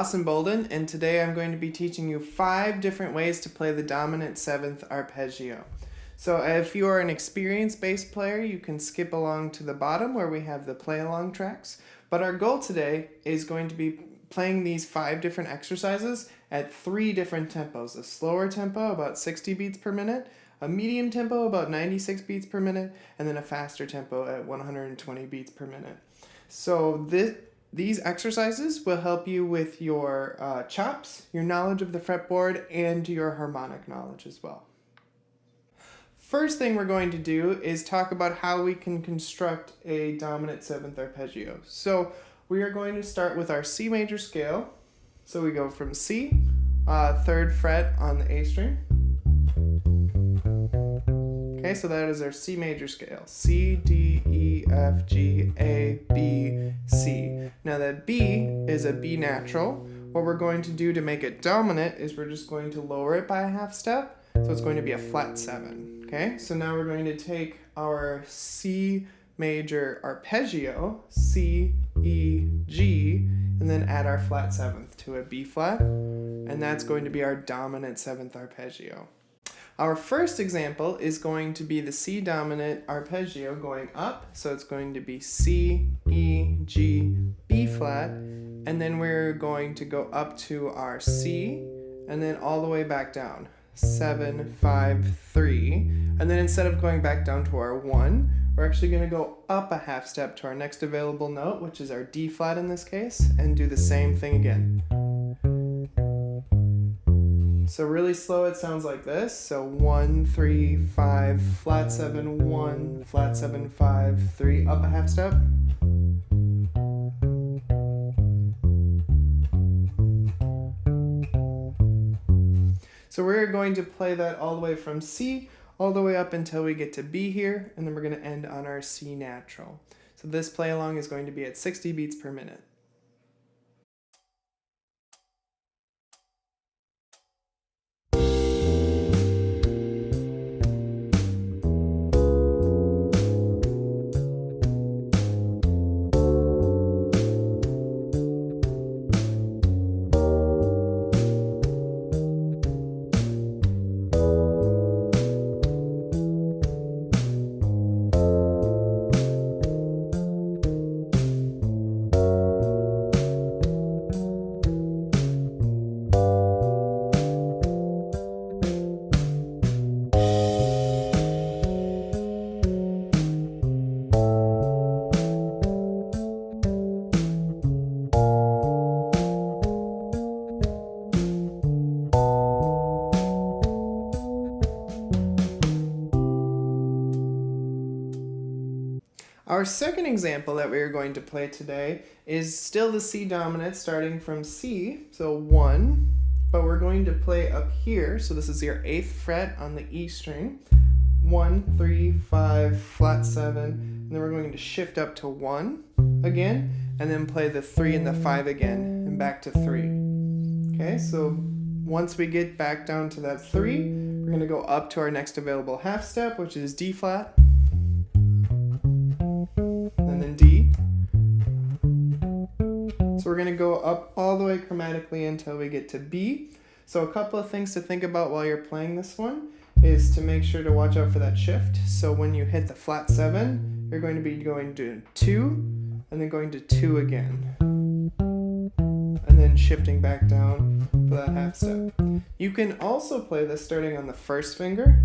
Lawson Bolden, and today I'm going to be teaching you 5 different ways to play the dominant 7th arpeggio. So if you are an experienced bass player, you can skip along to the bottom where we have the play along tracks. But our goal today is going to be playing these 5 different exercises at 3 different tempos. A slower tempo, about 60 beats per minute, a medium tempo, about 96 beats per minute, and then a faster tempo at 120 beats per minute. So these exercises will help you with your chops, your knowledge of the fretboard, and your harmonic knowledge as well. First thing we're going to do is talk about how we can construct a dominant 7th arpeggio. So we are going to start with our C major scale. So we go from C, 3rd fret on the A string. Okay, so that is our C major scale. C, D, E, F, G, A, B, C. Now that B is a B natural. What we're going to do to make it dominant is we're just going to lower it by a half step. So it's going to be a flat 7. Okay, so now we're going to take our C major arpeggio, C, E, G, and then add our flat 7th to a B flat. And that's going to be our dominant 7th arpeggio. Our first example is going to be the C dominant arpeggio going up. So it's going to be C, E, G, B flat. And then we're going to go up to our C and then all the way back down. 7, 5, 3. And then instead of going back down to our 1, we're actually going to go up a half step to our next available note, which is our D flat in this case, and do the same thing again. So really slow, it sounds like this. So 1, 3, 5, flat 7, 1, flat 7, 5, 3, up a half step. So we're going to play that all the way from C all the way up until we get to B here, and then we're going to end on our C natural. So this play along is going to be at 60 beats per minute. Our second example that we are going to play today is still the C dominant starting from C, so 1, but we're going to play up here, so this is your 8th fret on the E string, 1, 3, 5, flat 7, and then we're going to shift up to 1 again, and then play the 3 and the 5 again, and back to 3. Okay, so once we get back down to that 3, we're going to go up to our next available half step, which is D flat, and then D. So we're going to go up all the way chromatically until we get to B. So a couple of things to think about while you're playing this one is to make sure to watch out for that shift. So when you hit the flat 7, you're going to be going to 2 and then going to 2 again. And then shifting back down for that half step. You can also play this starting on the 1st finger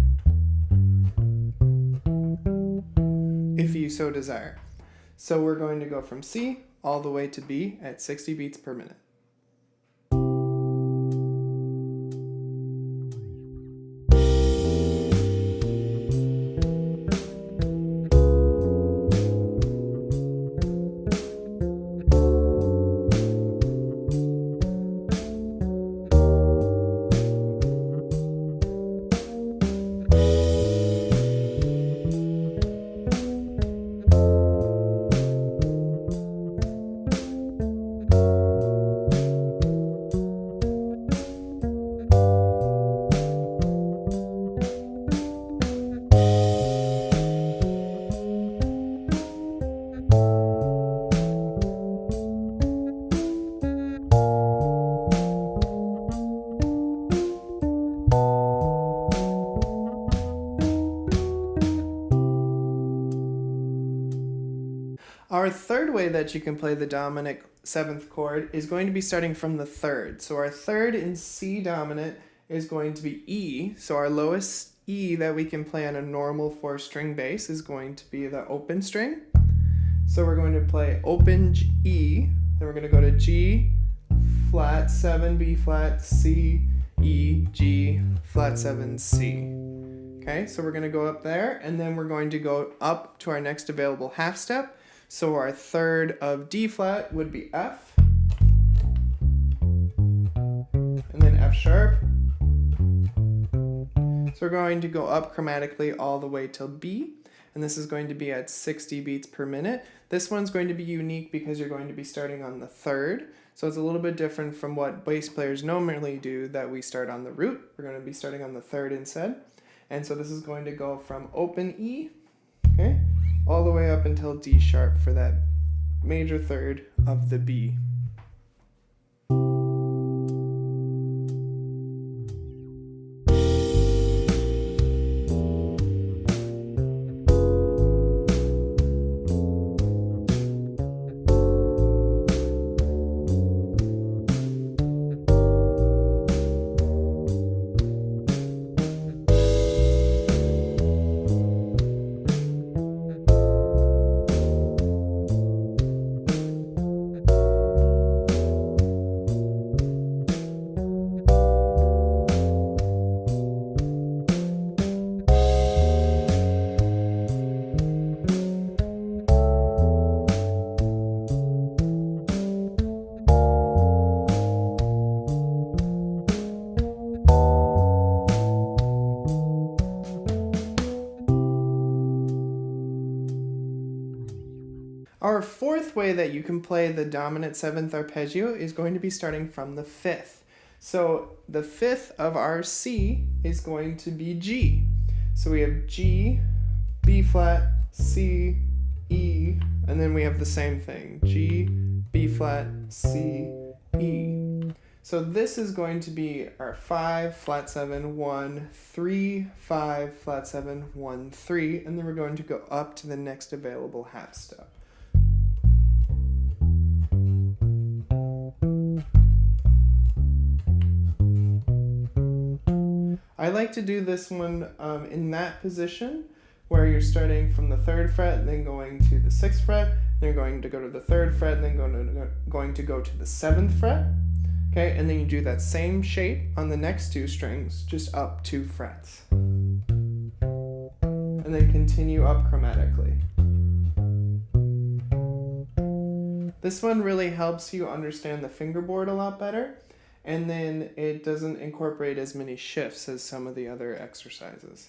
if you so desire. So we're going to go from C all the way to B at 60 beats per minute. Our third way that you can play the dominant 7th chord is going to be starting from the 3rd. So our 3rd in C dominant is going to be E. So our lowest E that we can play on a normal 4-string bass is going to be the open string. So we're going to play open E, then we're going to go to G, flat 7, B flat, C, E, G, flat 7, C. Okay, so we're going to go up there, and then we're going to go up to our next available half step. So our 3rd of D flat would be F, and then F sharp. So we're going to go up chromatically all the way till B, and this is going to be at 60 beats per minute. This one's going to be unique because you're going to be starting on the 3rd, so it's a little bit different from what bass players normally do, that we start on the root. We're going to be starting on the 3rd instead, and so this is going to go from open E, okay, all the way up until D sharp for that major 3rd of the B. Our 4th way that you can play the dominant 7th arpeggio is going to be starting from the 5th. So the 5th of our C is going to be G. So we have G, B flat, C, E, and then we have the same thing, G, B flat, C, E. So this is going to be our 5, flat 7, 1, 3, 5, flat 7, 1, 3, and then we're going to go up to the next available half step. I like to do this one in that position where you're starting from the 3rd fret and then going to the 6th fret, then you're going to go to the 3rd fret and then going to go to the 7th fret, okay, and then you do that same shape on the next 2 strings, just up 2 frets, and then continue up chromatically. This one really helps you understand the fingerboard a lot better, and then it doesn't incorporate as many shifts as some of the other exercises.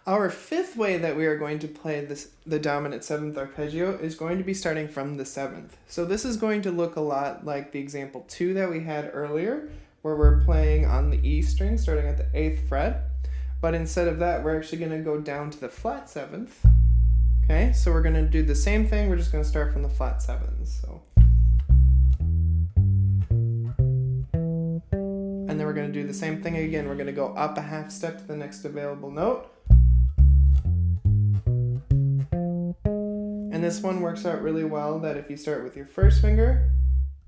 Our 5th way that we are going to play the dominant 7th arpeggio is going to be starting from the 7th. So this is going to look a lot like the example 2 that we had earlier, where we're playing on the E string starting at the 8th fret. But instead of that, we're actually going to go down to the flat 7th. Okay, so we're going to do the same thing, we're just going to start from the flat 7s. So. And then we're going to do the same thing again. We're going to go up a half step to the next available note. And this one works out really well that if you start with your first finger,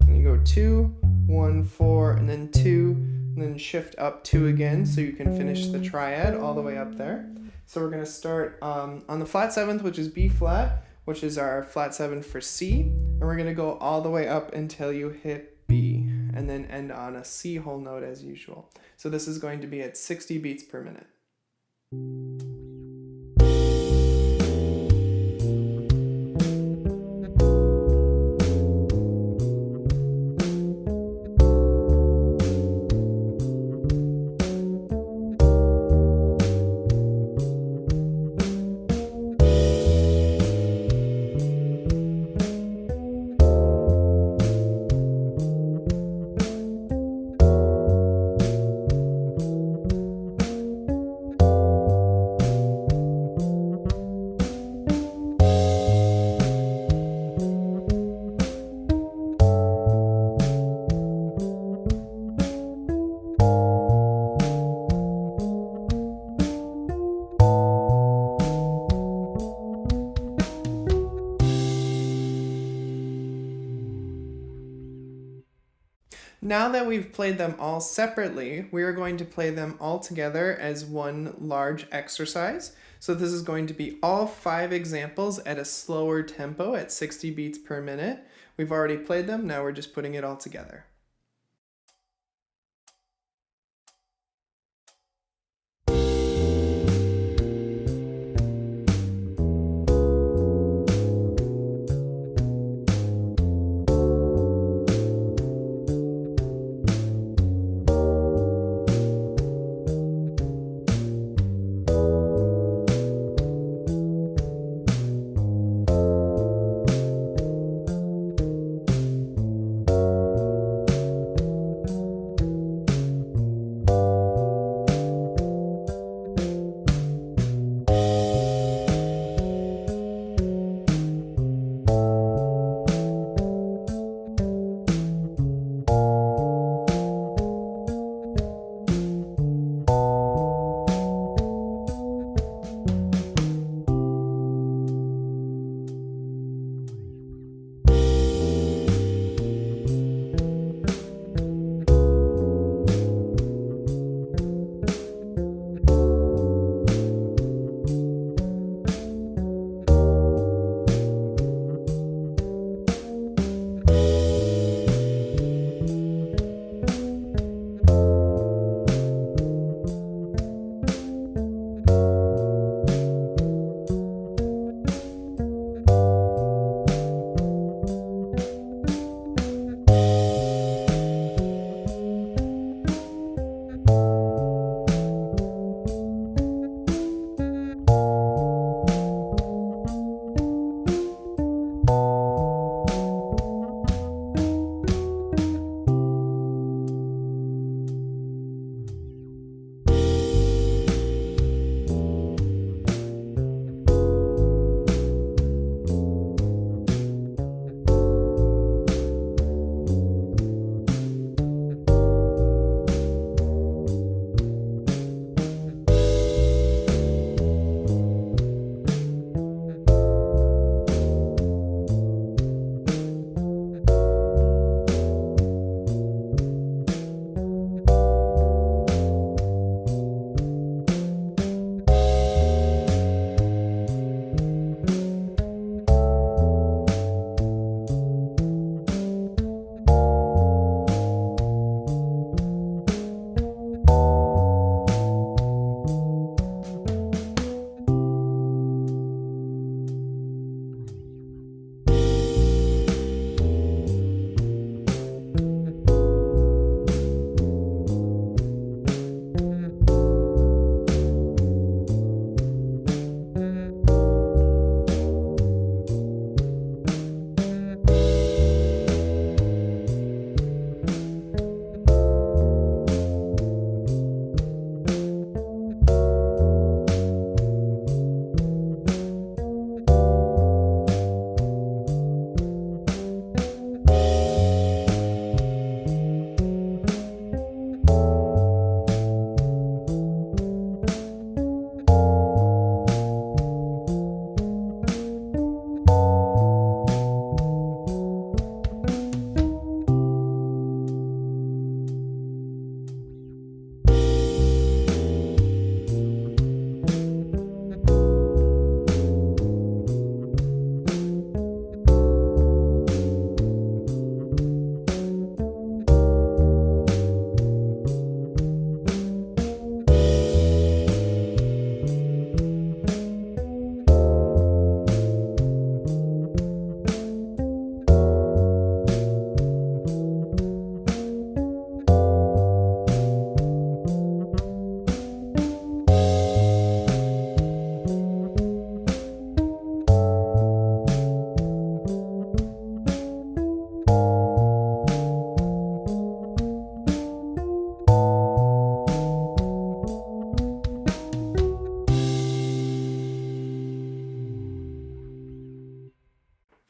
and you go 2, 1, 4, and then 2, and then shift up 2 again so you can finish the triad all the way up there. So we're going to start on the flat 7th, which is B flat, which is our flat 7 for C, and we're going to go all the way up until you hit B. and then end on a C whole note as usual. So this is going to be at 60 beats per minute. Now that we've played them all separately, we are going to play them all together as one large exercise. So this is going to be all 5 examples at a slower tempo at 60 beats per minute. We've already played them, now we're just putting it all together.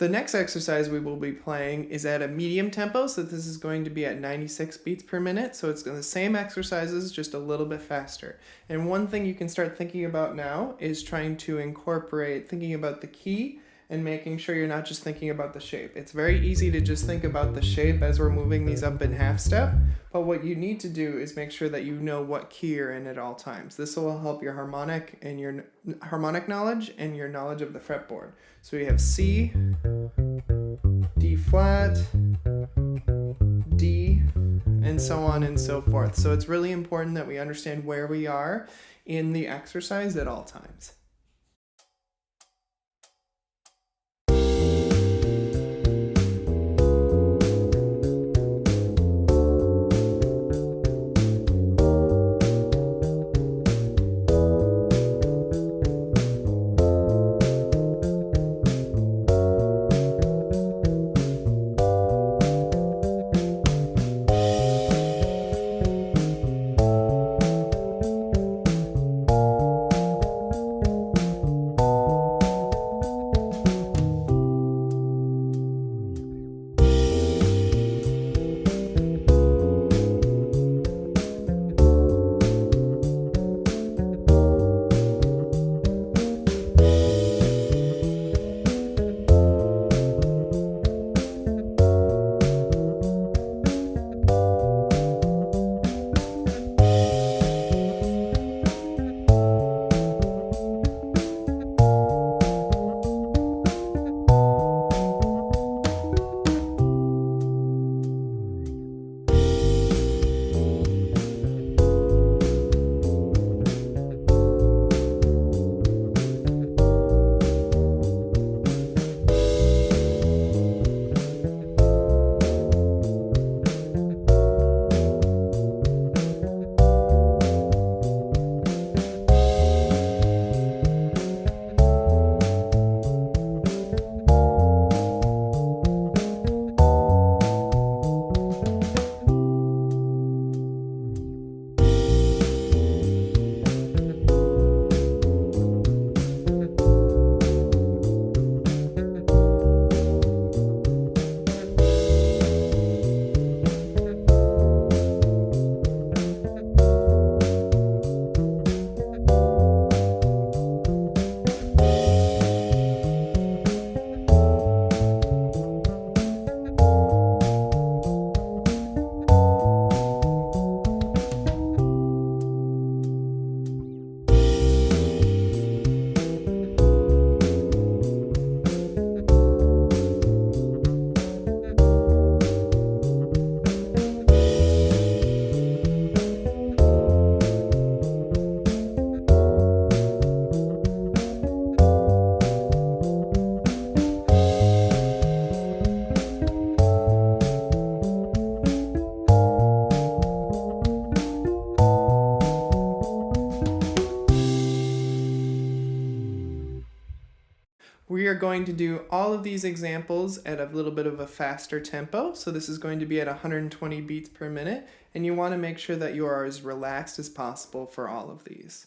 The next exercise we will be playing is at a medium tempo, so this is going to be at 96 beats per minute, so it's the same exercises, just a little bit faster. And one thing you can start thinking about now is trying to incorporate thinking about the key and making sure you're not just thinking about the shape. It's very easy to just think about the shape as we're moving these up in half step, but what you need to do is make sure that you know what key you're in at all times. This will help your harmonic knowledge and your knowledge of the fretboard. So we have C, D flat, D, and so on and so forth. So it's really important that we understand where we are in the exercise at all times. We are going to do all of these examples at a little bit of a faster tempo. So this is going to be at 120 beats per minute, and you want to make sure that you are as relaxed as possible for all of these.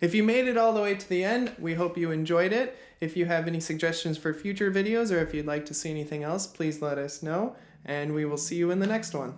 If you made it all the way to the end, we hope you enjoyed it. If you have any suggestions for future videos or if you'd like to see anything else, please let us know, and we will see you in the next one.